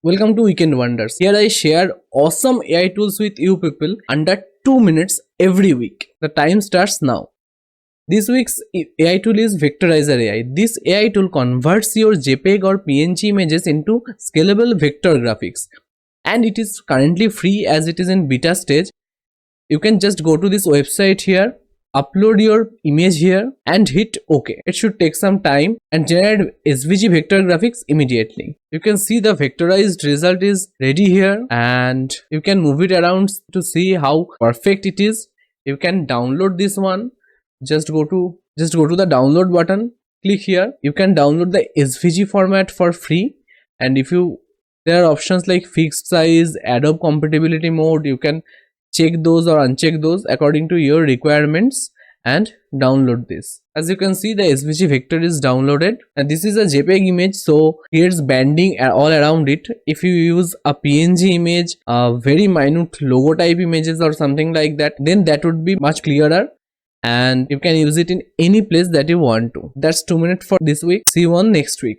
Welcome to Weekend Wonders. Here I share awesome AI tools with you people under 2 minutes every week. The time starts now. This week's AI tool is Vectorizer AI. This AI tool converts your JPEG or PNG images into scalable vector graphics, and it is currently free as it is in beta stage. You can just go to this website here, upload your image here and hit OK. It should take some time and generate SVG vector graphics immediately. You can see the vectorized result is ready here and you can move it around to see how perfect it is. You can download this one. Just go to the download button, click here. You can download the SVG format for free, and there are options like fixed size, Adobe compatibility mode. You can check those or uncheck those according to your requirements and download this. As you can see, the SVG vector is downloaded and this is a JPEG image, so here's banding all around it. If you use a PNG image, very minute logo type images or something like that, then that would be much clearer and you can use it in any place that you want to. That's 2 minutes for this week. See you on next week.